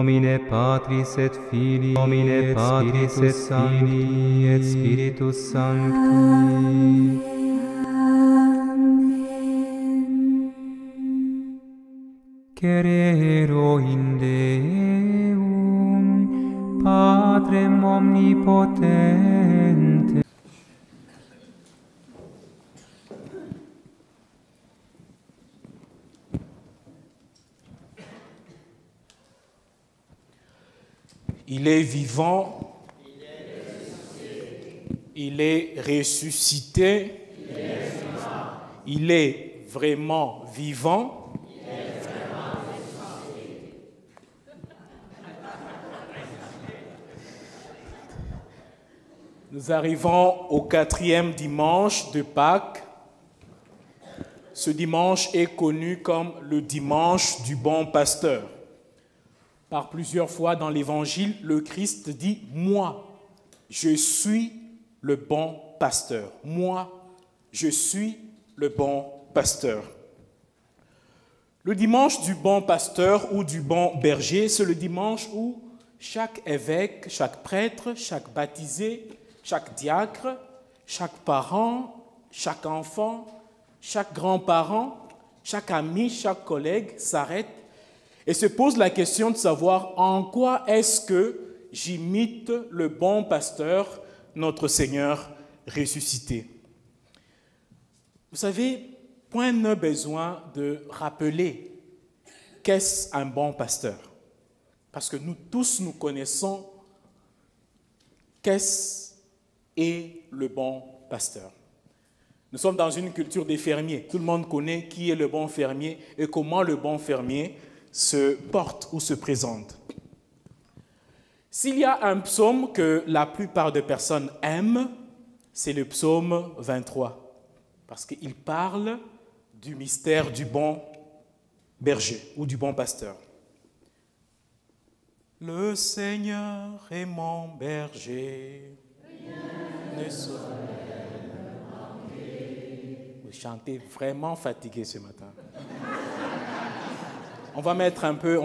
Nomine Patris et Filii, Nomine Patris et Filii et Spiritus Sancti. Cerero in Deum, Patrem omnipotente. Il est vivant, il est ressuscité, il est vraiment vivant. Nous arrivons au 4e dimanche de Pâques. Ce dimanche est connu comme le dimanche du bon pasteur. Par plusieurs fois dans l'Évangile, le Christ dit « Moi, je suis le bon pasteur. Moi, je suis le bon pasteur. » Le dimanche du bon pasteur ou du bon berger, c'est le dimanche où chaque évêque, chaque prêtre, chaque baptisé, chaque diacre, chaque parent, chaque enfant, chaque grand-parent, chaque ami, chaque collègue s'arrête et se pose la question de savoir en quoi est-ce que j'imite le bon pasteur, notre Seigneur ressuscité. Vous savez, point n'a besoin de rappeler qu'est-ce un bon pasteur. Parce que nous tous, nous connaissons qu'est-ce est le bon pasteur. Nous sommes dans une culture des fermiers. Tout le monde connaît qui est le bon fermier et comment le bon fermier se porte ou se présente. S'il y a un psaume que la plupart des personnes aiment, c'est le psaume 23, parce qu'il parle du mystère du bon berger ou du bon pasteur. Le Seigneur est mon berger, ne saurais me manquer. Vous chantez vraiment fatigué ce matin. On va mettre un peu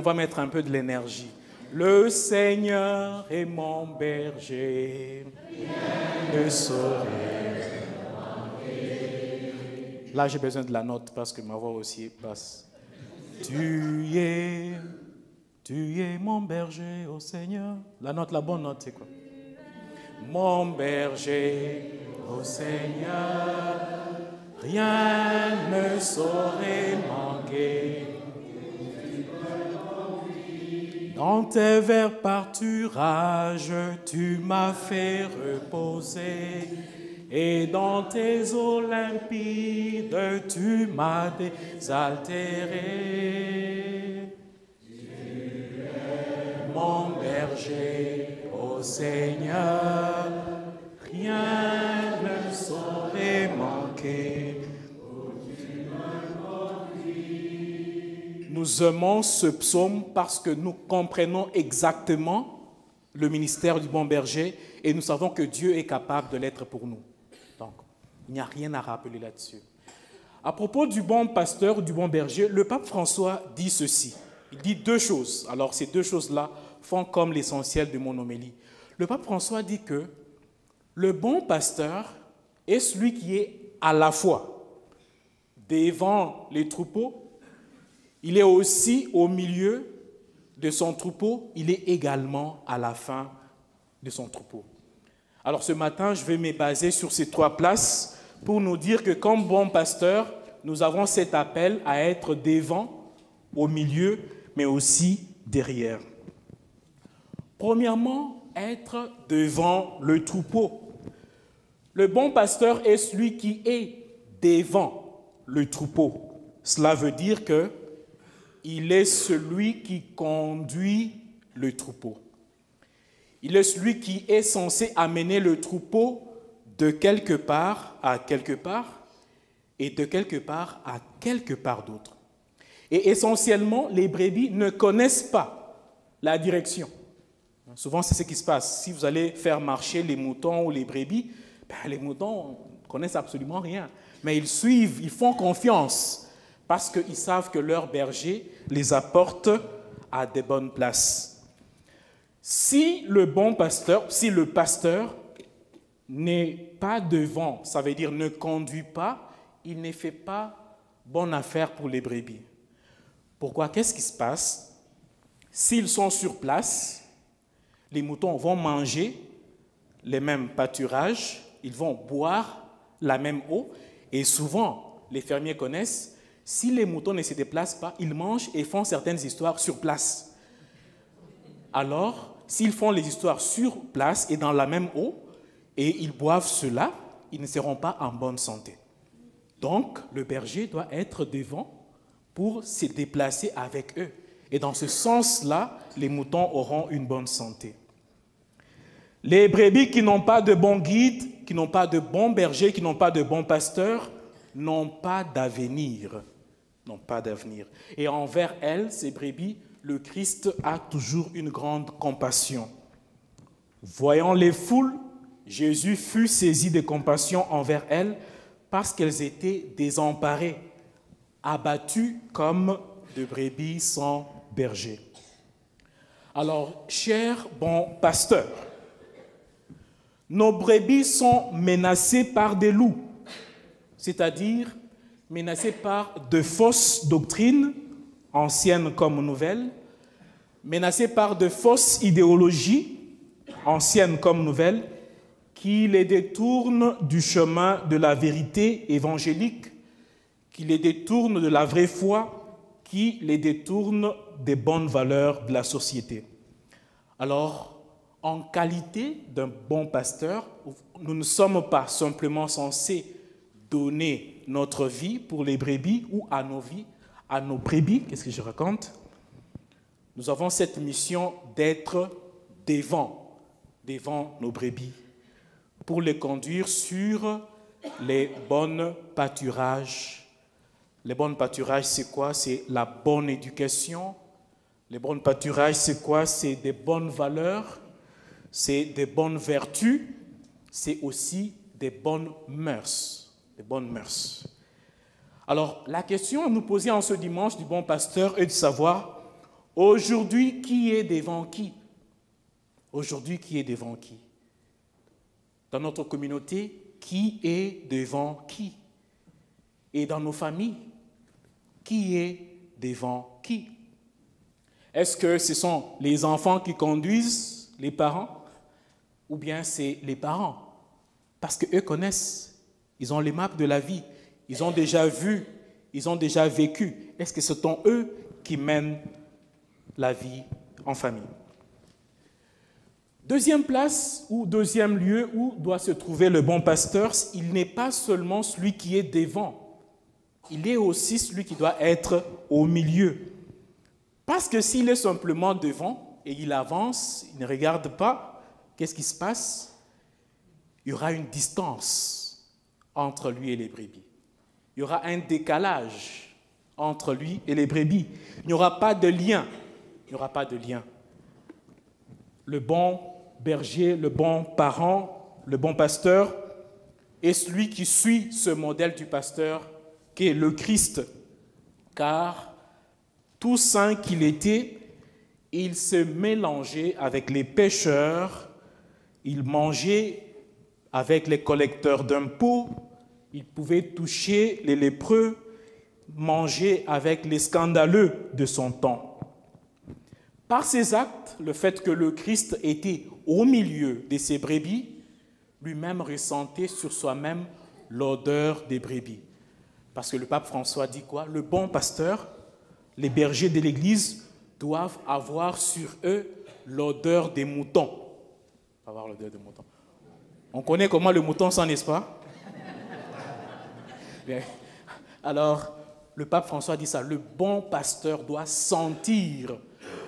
de l'énergie. Le Seigneur est mon berger, ne saurais me manquer. Là, j'ai besoin de la note parce que ma voix aussi est basse. Tu es mon berger, ô Seigneur. La note, la bonne note, c'est quoi? Mon berger, ô Seigneur, rien ne saurait manquer. Dans tes verts pâturages, tu m'as fait reposer, et dans tes eaux limpides, tu m'as désaltéré. Tu es mon berger, ô Seigneur, rien ne saurait manquer. Nous aimons ce psaume parce que nous comprenons exactement le ministère du bon berger et nous savons que Dieu est capable de l'être pour nous. Donc, il n'y a rien à rappeler là-dessus. À propos du bon pasteur ou du bon berger, le pape François dit ceci. Il dit deux choses. Alors, ces deux choses-là font comme l'essentiel de mon homélie. Le pape François dit que le bon pasteur est celui qui est à la fois devant les troupeaux. Il est aussi au milieu de son troupeau, il est également à la fin de son troupeau. Alors ce matin, je vais me baser sur ces trois places pour nous dire que comme bon pasteur, nous avons cet appel à être devant, au milieu, mais aussi derrière. Premièrement, être devant le troupeau. Le bon pasteur est celui qui est devant le troupeau. Cela veut dire que il est celui qui conduit le troupeau. Il est celui qui est censé amener le troupeau de quelque part à quelque part et de quelque part à quelque part d'autre. Et essentiellement, les brebis ne connaissent pas la direction. Souvent, c'est ce qui se passe. Si vous allez faire marcher les moutons ou les brebis, les moutons ne connaissent absolument rien. Mais ils suivent, ils font confiance parce qu'ils savent que leur berger les apporte à des bonnes places. Si le bon pasteur, si le pasteur n'est pas devant, ça veut dire ne conduit pas, il ne fait pas bonne affaire pour les brebis. Pourquoi? Qu'est-ce qui se passe? S'ils sont sur place, les moutons vont manger les mêmes pâturages, ils vont boire la même eau, et souvent, les fermiers connaissent, si les moutons ne se déplacent pas, ils mangent et font certaines histoires sur place. Alors, s'ils font les histoires sur place et dans la même eau, et ils boivent cela, ils ne seront pas en bonne santé. Donc, le berger doit être devant pour se déplacer avec eux. Et dans ce sens-là, les moutons auront une bonne santé. Les brebis qui n'ont pas de bons guides, qui n'ont pas de bons bergers, qui n'ont pas de bons pasteurs, n'ont pas d'avenir. N'ont pas d'avenir. Et envers elles, ces brebis, le Christ a toujours une grande compassion. Voyant les foules, Jésus fut saisi de compassion envers elles parce qu'elles étaient désemparées, abattues comme de brebis sans berger. Alors, chers bons pasteurs, nos brebis sont menacées par des loups, c'est-à-dire menacées par de fausses doctrines, anciennes comme nouvelles, menacées par de fausses idéologies, anciennes comme nouvelles, qui les détournent du chemin de la vérité évangélique, qui les détournent de la vraie foi, qui les détournent des bonnes valeurs de la société. Alors, en qualité d'un bon pasteur, nous ne sommes pas simplement censés donner notre vie pour les brebis ou à nos brebis, qu'est-ce que je raconte? Nous avons cette mission d'être devant nos brebis pour les conduire sur les bons pâturages. Les bons pâturages, c'est quoi? C'est la bonne éducation. Les bons pâturages, c'est quoi? C'est des bonnes valeurs, c'est des bonnes vertus, c'est aussi des bonnes mœurs. Des bonnes mœurs. Alors, la question à nous poser en ce dimanche du bon pasteur est de savoir, aujourd'hui, qui est devant qui? Aujourd'hui, qui est devant qui? Dans notre communauté, qui est devant qui? Et dans nos familles, qui est devant qui? Est-ce que ce sont les enfants qui conduisent les parents? Ou bien c'est les parents? Parce qu'eux connaissent, ils ont les maps de la vie, ils ont déjà vu, ils ont déjà vécu. Est-ce que ce sont eux qui mènent la vie en famille? Deuxième place ou deuxième lieu où doit se trouver le bon pasteur, il n'est pas seulement celui qui est devant, il est aussi celui qui doit être au milieu. Parce que s'il est simplement devant et il avance, il ne regarde pas, qu'est-ce qui se passe? Il y aura une distance entre lui et les brebis. Il y aura un décalage entre lui et les brebis. Il n'y aura pas de lien. Il n'y aura pas de lien. Le bon berger, le bon parent, le bon pasteur est celui qui suit ce modèle du pasteur qui est le Christ. Car tout saint qu'il était, il se mélangeait avec les pécheurs, il mangeait avec les collecteurs d'impôts, il pouvait toucher les lépreux, manger avec les scandaleux de son temps. Par ses actes, le fait que le Christ était au milieu de ses brebis, lui-même ressentait sur soi-même l'odeur des brebis. Parce que le pape François dit quoi? Le bon pasteur, les bergers de l'Église doivent avoir sur eux l'odeur des moutons. Avoir l'odeur des moutons. On connaît comment le mouton sent, n'est-ce pas? Bien. Alors, le pape François dit ça, le bon pasteur doit sentir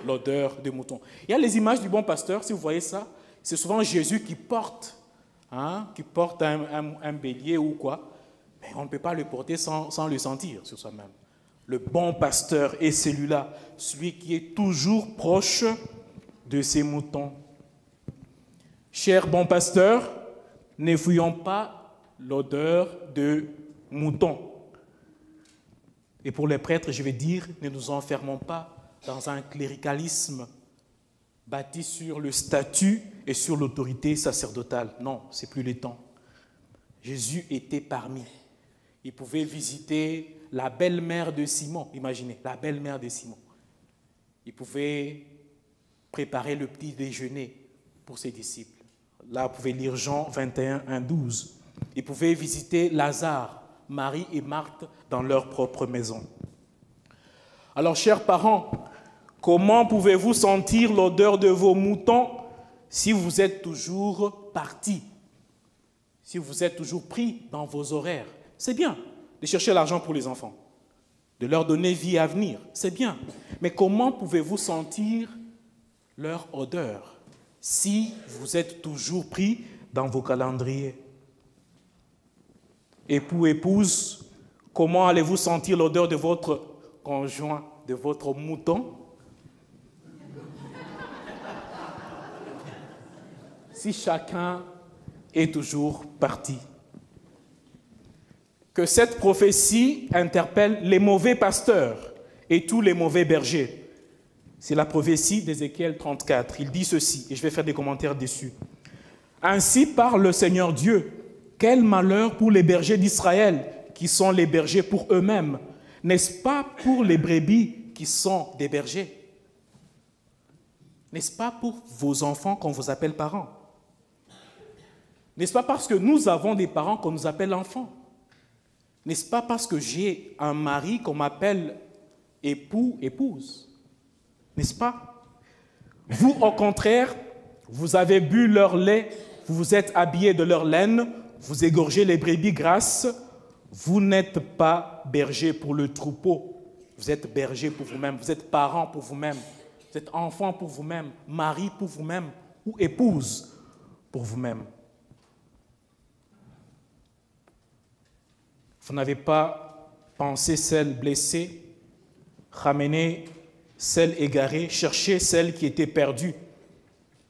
l'odeur des moutons. Il y a les images du bon pasteur, si vous voyez ça, c'est souvent Jésus qui porte un bélier ou quoi, mais on ne peut pas le porter sans le sentir sur soi-même. Le bon pasteur est celui-là, celui qui est toujours proche de ses moutons. Cher bon pasteur, ne fuyons pas l'odeur de mouton. Et pour les prêtres, je vais dire, ne nous enfermons pas dans un cléricalisme bâti sur le statut et sur l'autorité sacerdotale. Non, ce n'est plus le temps. Jésus était parmi. Il pouvait visiter la belle-mère de Simon, imaginez, la belle-mère de Simon. Il pouvait préparer le petit déjeuner pour ses disciples. Là, vous pouvez lire Jean 21, 1, 12. Il pouvait visiter Lazare, Marie et Marthe dans leur propre maison. Alors, chers parents, comment pouvez-vous sentir l'odeur de vos moutons si vous êtes toujours partis, si vous êtes toujours pris dans vos horaires? C'est bien de chercher l'argent pour les enfants, de leur donner vie à venir, c'est bien. Mais comment pouvez-vous sentir leur odeur si vous êtes toujours pris dans vos calendriers? Époux, épouse, comment allez-vous sentir l'odeur de votre conjoint, de votre mouton, si chacun est toujours parti? Que cette prophétie interpelle les mauvais pasteurs et tous les mauvais bergers. C'est la prophétie d'Ézéchiel 34. Il dit ceci, et je vais faire des commentaires dessus. Ainsi parle le Seigneur Dieu. Quel malheur pour les bergers d'Israël, qui sont les bergers pour eux-mêmes. N'est-ce pas pour les brebis qui sont des bergers? N'est-ce pas pour vos enfants qu'on vous appelle parents? N'est-ce pas parce que nous avons des parents qu'on nous appelle enfants? N'est-ce pas parce que j'ai un mari qu'on m'appelle époux, épouse? N'est-ce pas? Vous, au contraire, vous avez bu leur lait, vous vous êtes habillés de leur laine, vous égorgez les brebis grasses, vous n'êtes pas berger pour le troupeau, vous êtes berger pour vous-même, vous êtes parents pour vous-même, vous êtes enfants pour vous-même, mari pour vous-même ou épouse pour vous-même. Vous n'avez pas pensé celle blessée, ramené celle égarée, cherché celle qui était perdue,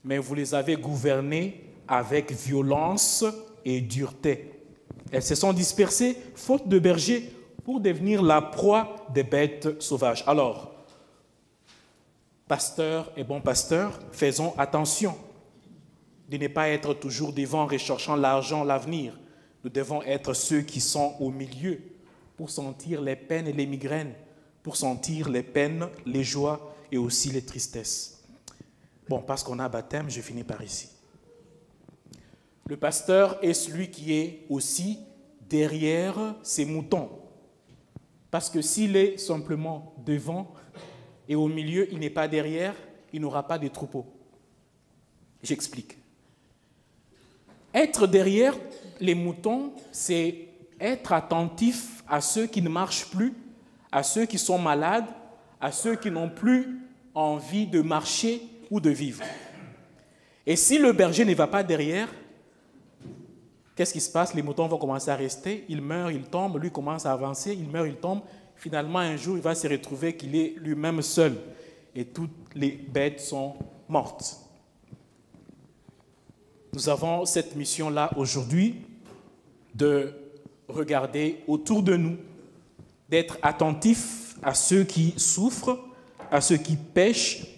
mais vous les avez gouvernées avec violence et dureté. Elles se sont dispersées, faute de bergers, pour devenir la proie des bêtes sauvages. Alors, pasteurs et bons pasteurs, faisons attention de ne pas être toujours devant, recherchant l'argent, l'avenir. Nous devons être ceux qui sont au milieu pour sentir les peines et les migraines, pour sentir les peines, les joies et aussi les tristesses. Bon, parce qu'on a baptême, je finis par ici. Le pasteur est celui qui est aussi derrière ses moutons. Parce que s'il est simplement devant et au milieu, il n'est pas derrière, il n'aura pas de troupeau. J'explique. Être derrière les moutons, c'est être attentif à ceux qui ne marchent plus, à ceux qui sont malades, à ceux qui n'ont plus envie de marcher ou de vivre. Et si le berger ne va pas derrière, qu'est-ce qui se passe? Les moutons vont commencer à rester, il meurt, il tombe, lui commence à avancer, il meurt, il tombe. Finalement, un jour, il va se retrouver qu'il est lui-même seul. Et toutes les bêtes sont mortes. Nous avons cette mission-là aujourd'hui de regarder autour de nous, d'être attentifs à ceux qui souffrent, à ceux qui pêchent,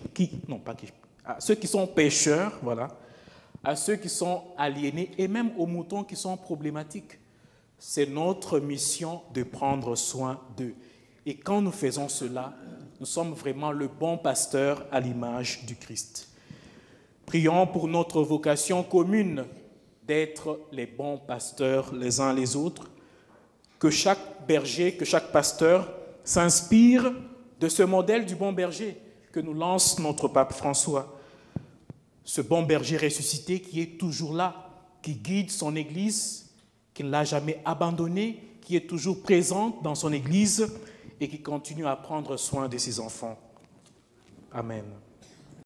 à ceux qui sont pécheurs, voilà, à ceux qui sont aliénés et même aux moutons qui sont problématiques. C'est notre mission de prendre soin d'eux. Et quand nous faisons cela, nous sommes vraiment le bon pasteur à l'image du Christ. Prions pour notre vocation commune d'être les bons pasteurs les uns les autres, que chaque berger, que chaque pasteur s'inspire de ce modèle du bon berger que nous lance notre pape François. Ce bon berger ressuscité qui est toujours là, qui guide son Église, qui ne l'a jamais abandonnée, qui est toujours présente dans son Église et qui continue à prendre soin de ses enfants. Amen.